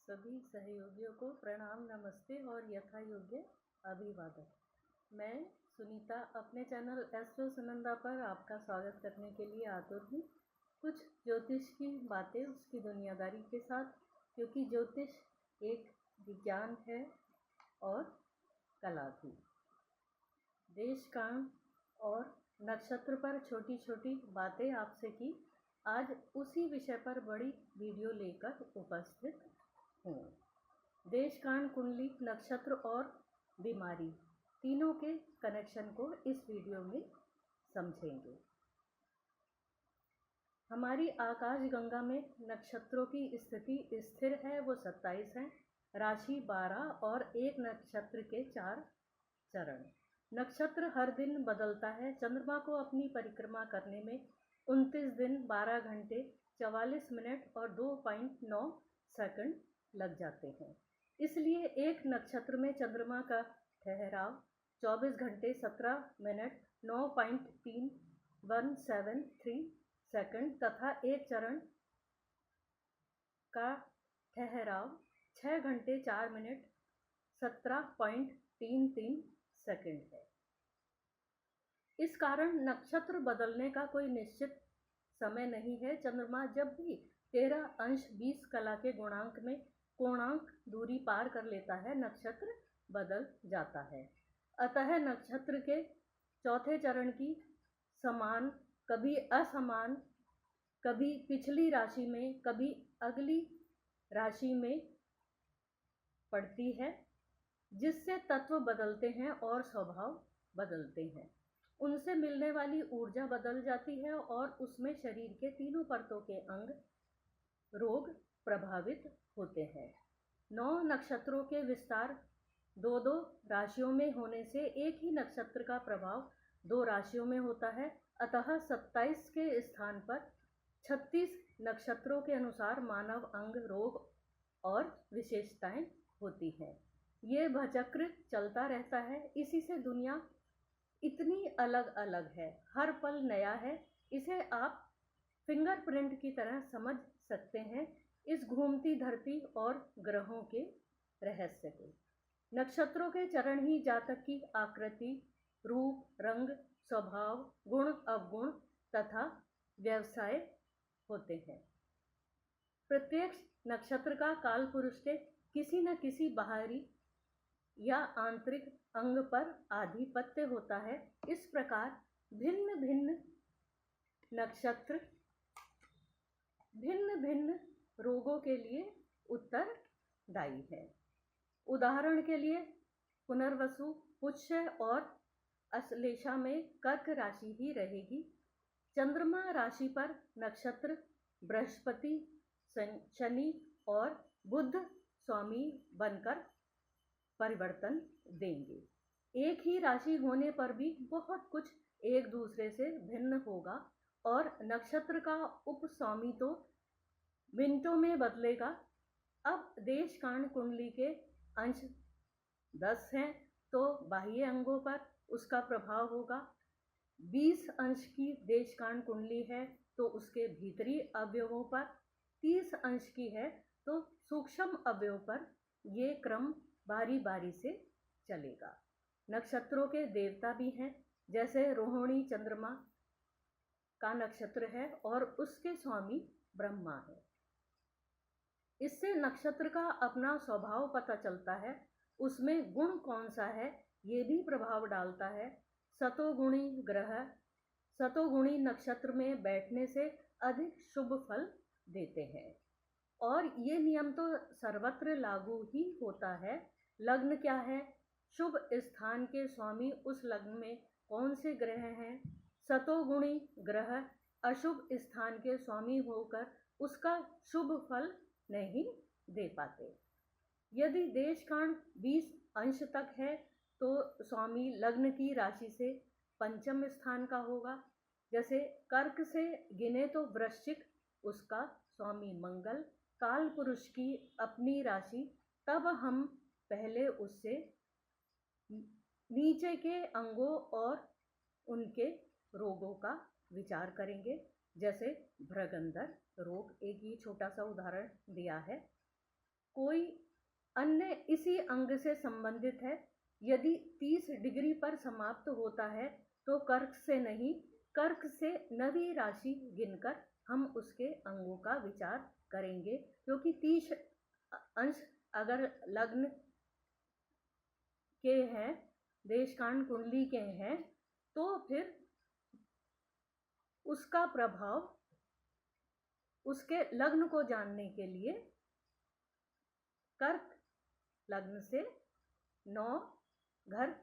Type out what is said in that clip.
सभी सहयोगियों को प्रणाम, नमस्ते और यथा योग्य अभिवादन। मैं सुनीता अपने चैनल एस्ट्रो सुनंदा पर आपका स्वागत करने के लिए आतुर हूँ। कुछ ज्योतिष की बातें उसकी दुनियादारी के साथ, क्योंकि ज्योतिष एक विज्ञान है और कला भी। देश काल और नक्षत्र पर छोटी छोटी बातें आपसे की। आज उसी विषय पर बड़ी वीडियो लेकर उपस्थित हूँ। देशकाल, कुंडली, नक्षत्र और बीमारी तीनों के कनेक्शन को इस वीडियो में समझेंगे। हमारी आकाश गंगा में नक्षत्रों की स्थिति स्थिर है, वो 27 हैं। राशि 12 और एक नक्षत्र के 4 चरण। नक्षत्र हर दिन बदलता है। चंद्रमा को अपनी परिक्रमा करने में 29 दिन 12 घंटे 44 मिनट और 2.9 सेकंड लग जाते हैं। इसलिए एक नक्षत्र में चंद्रमा का ठहराव 24 घंटे 17 मिनट 9.3173 सेकंड तथा एक चरण का ठहराव 6 घंटे 4 मिनट 17.33 सेकंड है। इस कारण नक्षत्र बदलने का कोई निश्चित समय नहीं है। चंद्रमा जब भी 13 अंश 20 कला के गुणांक में कोणांक दूरी पार कर लेता है, नक्षत्र बदल जाता है। अतः नक्षत्र के चौथे चरण की समान, कभी असमान, कभी पिछली राशि में, कभी अगली राशि में पड़ती है, जिससे तत्व बदलते हैं और स्वभाव बदलते हैं। उनसे मिलने वाली ऊर्जा बदल जाती है और उसमें शरीर के तीनों परतों के अंग रोग प्रभावित होते हैं। 9 नक्षत्रों के विस्तार 2-2 राशियों में होने से एक ही नक्षत्र का प्रभाव 2 राशियों में होता है। अतः 27 के स्थान पर 36 नक्षत्रों के अनुसार मानव अंग, रोग और विशेषताएं होती हैं। ये भचक्र चलता रहता है। इसी से दुनिया इतनी अलग अलग है, हर पल नया है। इसे आप फिंगरप्रिंट की तरह समझ सकते हैं, इस घूमती धरती और ग्रहों के रहस्य को। नक्षत्रों के चरण ही जातक की आकृति, रूप, रंग, स्वभाव, गुण, अवगुण तथा व्यवसाय होते हैं। प्रत्येक नक्षत्र का काल पुरुष के किसी न किसी बाहरी या आंतरिक अंग पर आधिपत्य होता है। इस प्रकार भिन्न भिन्न नक्षत्र भिन्न भिन्न रोगों के लिए उत्तरदायी है। उदाहरण के लिए पुनर्वसु, पुष्य और अश्लेषा में कर्क राशि ही रहेगी। चंद्रमा राशि पर नक्षत्र बृहस्पति, शनि और बुध स्वामी बनकर परिवर्तन देंगे। एक ही राशि होने पर भी बहुत कुछ एक दूसरे से भिन्न होगा और नक्षत्र का उपस्वामी तो मिनटों में बदलेगा। अब देशकाल कुंडली के अंश 10 हैं तो बाह्य अंगों पर उसका प्रभाव होगा। 20 अंश की देशकाल कुंडली है तो उसके भीतरी अवयवों पर, 30 अंश की है तो सूक्ष्म अवयव पर ये क्रम बारी बारी से चलेगा। नक्षत्रों के देवता भी हैं, जैसे रोहिणी चंद्रमा का नक्षत्र है और उसके स्वामी ब्रह्मा है। इससे नक्षत्र का अपना स्वभाव पता चलता है, उसमें गुण कौन सा है ये भी प्रभाव डालता है। सतोगुणी ग्रह सतोगुणी नक्षत्र में बैठने से अधिक शुभ फल देते हैं और ये नियम तो सर्वत्र लागू ही होता है। लग्न क्या है, शुभ स्थान के स्वामी उस लग्न में कौन से ग्रह हैं। सतोगुणी ग्रह अशुभ स्थान के स्वामी होकर उसका शुभ फल नहीं दे पाते। यदि देशकाल 20 अंश तक है तो स्वामी लग्न की राशि से पंचम स्थान का होगा। जैसे कर्क से गिने तो वृश्चिक, उसका स्वामी मंगल। काल पुरुष की अपनी राशि, तब हम पहले उससे नीचे के अंगों और उनके रोगों का विचार करेंगे। जैसे भ्रगंदर रोग, एक ही छोटा सा उदाहरण दिया है। कोई अन्य इसी अंग से संबंधित है। यदि 30 डिग्री पर समाप्त होता है तो कर्क से नहीं, कर्क से नवी राशि गिनकर हम उसके अंगों का विचार करेंगे, क्योंकि 30 अंश अगर लग्न के हैं, देशकांड कुंडली के हैं, तो फिर उसका प्रभाव उसके लग्न को जानने के लिए कर्क लग्न से 9 घर